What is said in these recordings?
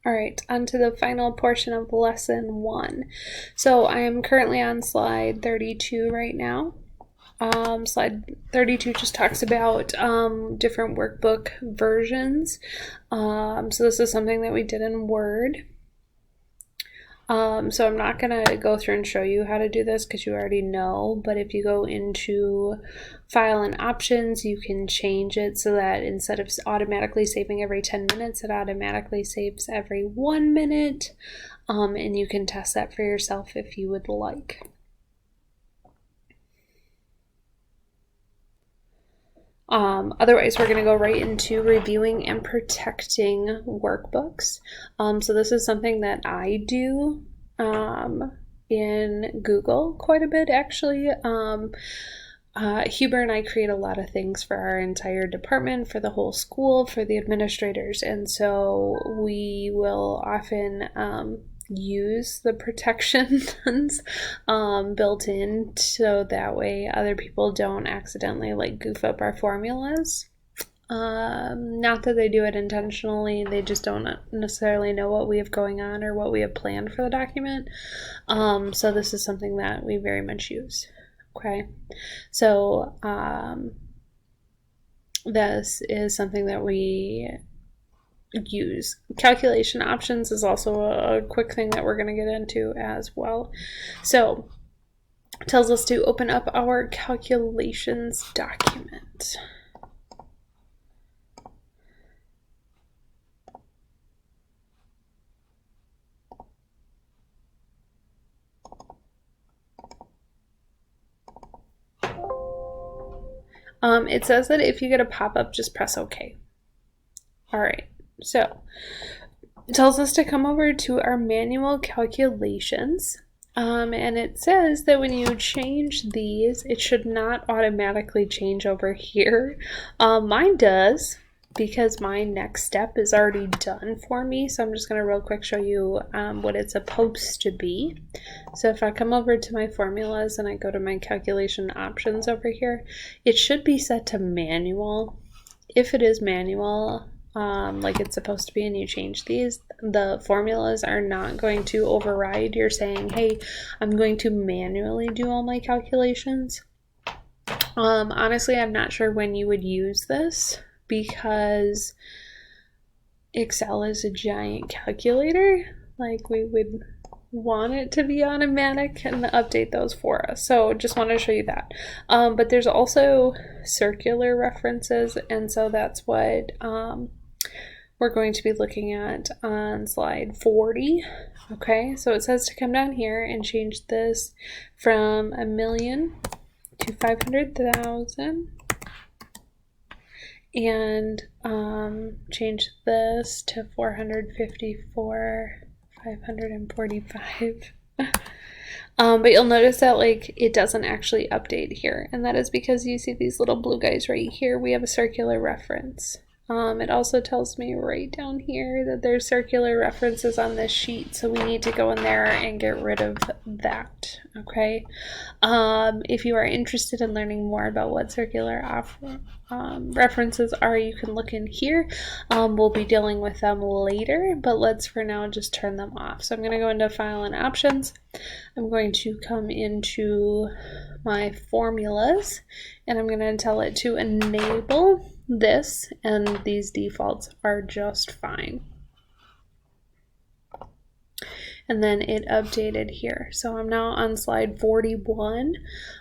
All right, on to the final portion of lesson 1. So I am currently on slide 32 right now. Slide 32 just talks about different workbook versions. So this is something that we did in Word. So I'm not going to go through and show you how to do this because you already know, but if you go into File and Options, you can change it so that instead of automatically saving every 10 minutes, it automatically saves every 1 minute, and you can test that for yourself if you would like. Otherwise, we're going to go right into reviewing and protecting workbooks. So this is something that I do in Google quite a bit, actually. Huber and I create a lot of things for our entire department, for the whole school, for the administrators, and so we will often use the protections built in so that way other people don't accidentally like goof up our formulas. Not that they do it intentionally, they just don't necessarily know what we have going on or what we have planned for the document. So this is something that we very much use. Okay, so this is something that we use. Calculation options is also a quick thing that we're going to get into as well. So it tells us to open up our calculations document. It says that if you get a pop-up, just press OK. All right, so it tells us to come over to our manual calculations. And it says that when you change these, it should not automatically change over here. Mine does, because my next step is already done for me. So I'm just going to real quick show you what it's supposed to be. So if I come over to my formulas and I go to my calculation options over here, it should be set to manual. If it is manual, like it's supposed to be, and you change these, the formulas are not going to override. You're saying, hey, I'm going to manually do all my calculations. Honestly, I'm not sure when you would use this because Excel is a giant calculator. Like, we would want it to be automatic and update those for us. So just want to show you that. But there's also circular references, and so that's what we're going to be looking at on slide 40. Okay, so it says to come down here and change this from 1,000,000 to 500,000, and change this to 454,545. But you'll notice that like it doesn't actually update here, and that is because you see these little blue guys right here. We have a circular reference. It also tells me right down here that there's circular references on this sheet, so we need to go in there and get rid of that, okay? If you are interested in learning more about what circular references are, you can look in here. We'll be dealing with them later, but let's for now just turn them off. So I'm going to go into File and Options. I'm going to come into my formulas, and I'm going to tell it to enable this, and these defaults are just fine. And then it updated here. So I'm now on slide 41.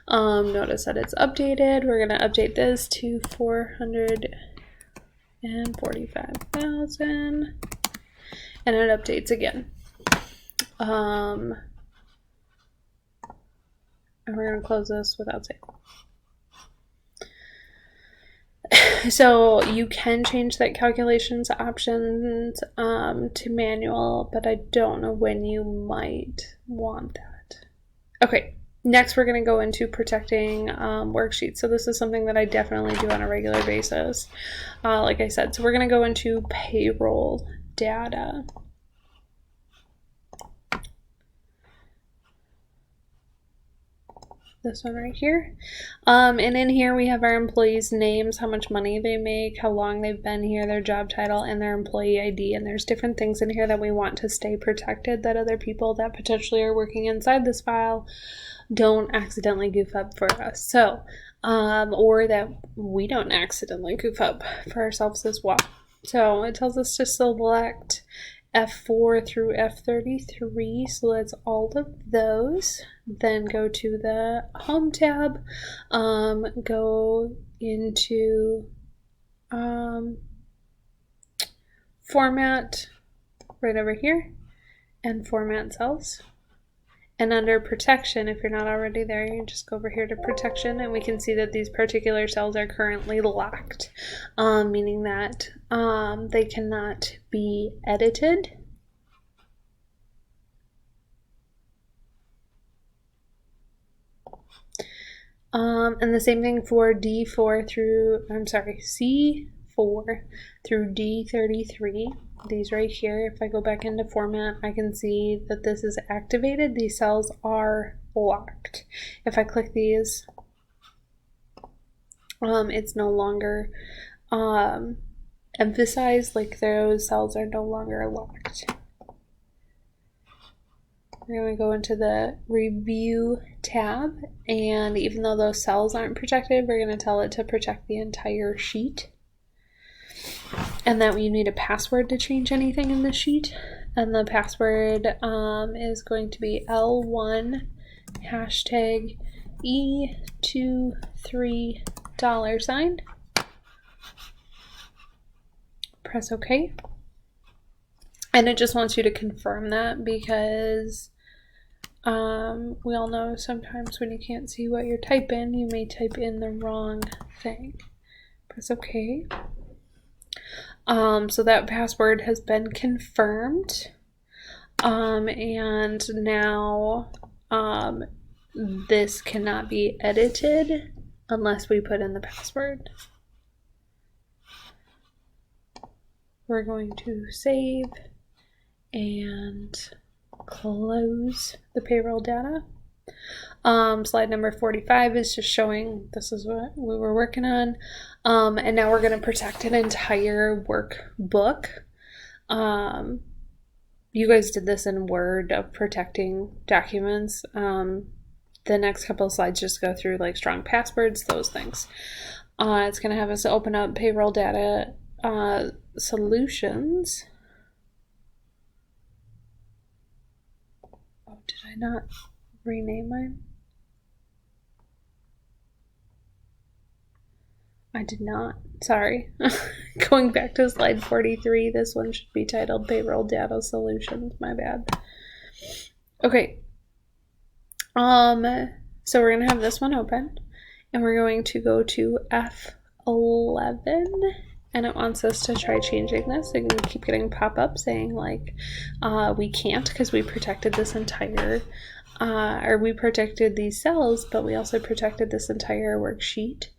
Notice that it's updated. We're going to update this to 445,000, and it updates again. And we're going to close this without saving. So you can change that calculations options to manual, but I don't know when you might want that. Okay, next we're going to go into protecting worksheets. So this is something that I definitely do on a regular basis. Like I said, so we're going to go into payroll data. this one right here. And in here we have our employees' names, how much money they make, how long they've been here, their job title, and their employee ID. And there's different things in here that we want to stay protected, that other people that potentially are working inside this file don't accidentally goof up for us. So, or that we don't accidentally goof up for ourselves as well. So it tells us to select F4 through F33, so that's all of those. Then go to the Home tab, go into Format right over here, and Format Cells. And under Protection, if you're not already there, you can just go over here to Protection, and we can see that these particular cells are currently locked, meaning that they cannot be edited. And the same thing for C4 through D33. These right here, if I go back into Format, I can see that this is activated. These cells are locked. If I click these, it's no longer emphasized, like those cells are no longer locked. We're going to go into the Review tab, and even though those cells aren't protected, we're going to tell it to protect the entire sheet. And that you need a password to change anything in the sheet. And the password is going to be L1 hashtag E23 $. Press OK. And it just wants you to confirm that, because we all know sometimes when you can't see what you're typing, you may type in the wrong thing. Press OK. So that password has been confirmed. And now this cannot be edited unless we put in the password. We're going to save and close the payroll data. Slide number 45 is just showing this is what we were working on. And now we're going to protect an entire workbook. You guys did this in Word of protecting documents. The next couple of slides just go through like strong passwords, those things. It's going to have us open up payroll data solutions. Oh, did I not rename mine? I did not. Sorry. Going back to slide 43, this one should be titled Payroll Data Solutions. My bad. Okay. So we're going to have this one open, and we're going to go to F11, and it wants us to try changing this. And we keep getting pop-ups saying like we can't, because we protected this entire or we protected these cells, but we also protected this entire worksheet.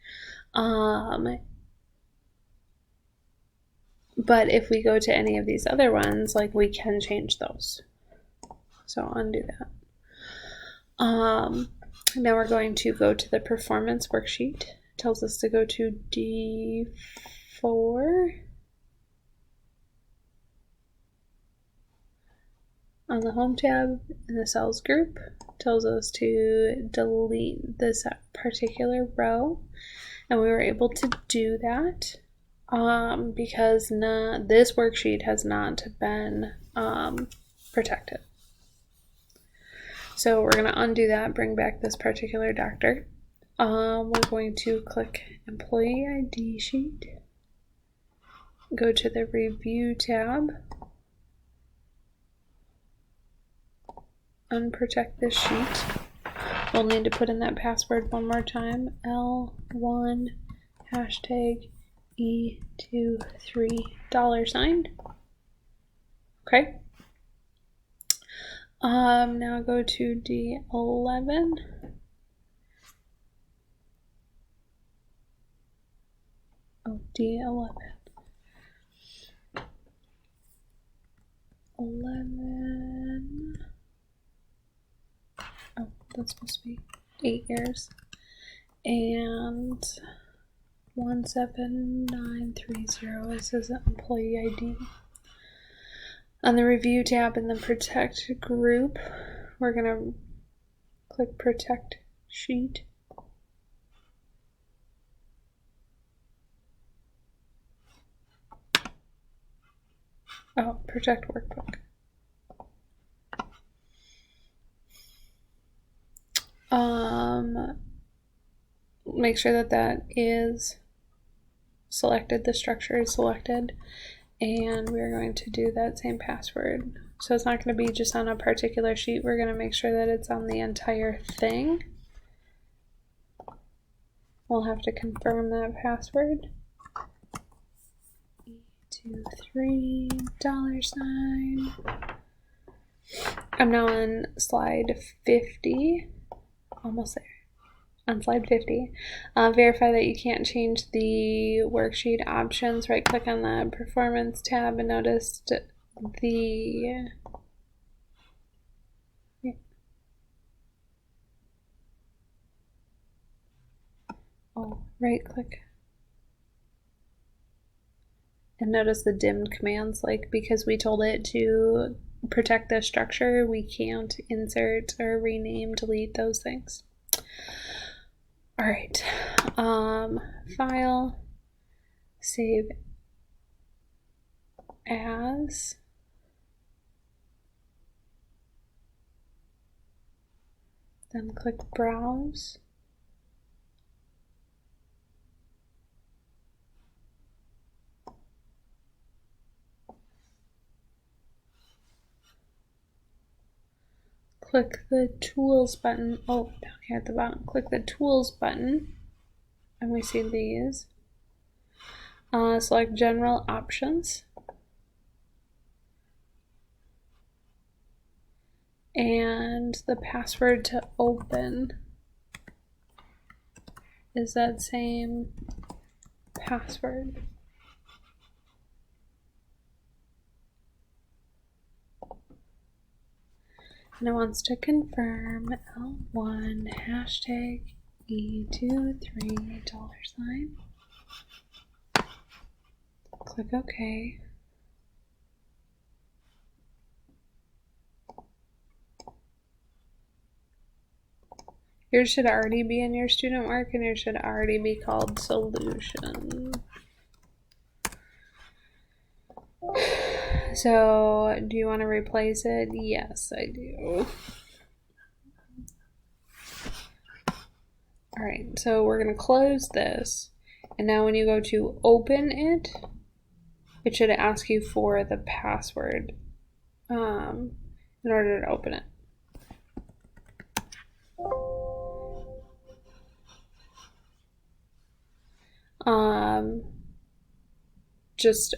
But if we go to any of these other ones, like we can change those. So I'll undo that. Now we're going to go to the performance worksheet. It tells us to go to D4. On the Home tab in the cells group, tells us to delete this particular row, and we were able to do that because this worksheet has not been protected. So we're going to undo that, bring back this particular doctor. We're going to click Employee ID Sheet, go to the Review tab, unprotect this sheet. We'll need to put in that password one more time. L1 hashtag E23 $. Okay. Now go to D11. Oh, D11. 11. Oh, that's supposed to be 8 years. And 17930 is his employee ID. On the review tab in the protect group, we're going to click protect sheet. Oh, protect workbook. Make sure that that is selected, the structure is selected, and we're going to do that same password. So it's not going to be just on a particular sheet, we're going to make sure that it's on the entire thing. We'll have to confirm that password. $23. I'm now on slide 50, almost there. On slide 50, verify that you can't change the worksheet options. Right click on the performance tab and notice the right click and notice the dimmed commands, like because we told it to protect the structure, we can't insert or rename, delete those things. All right, file, save as, then click browse. Click the tools button. Oh, down here at the bottom. Click the tools button, and we see these. Select general options. And the password to open is that same password. And it wants to confirm L1 hashtag E23 $. Click OK. Yours should already be in your student work and yours should already be called solution. So, do you want to replace it? Yes, I do. All right, so we're going to close this. And now when you go to open it, it should ask you for the password in order to open it.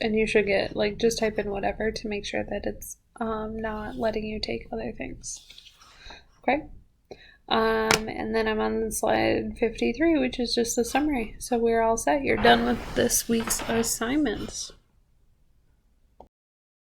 And you should get, like, just type in whatever to make sure that it's not letting you take other things. Okay. And then I'm on slide 53, which is just a summary. So we're all set. You're done with this week's assignments.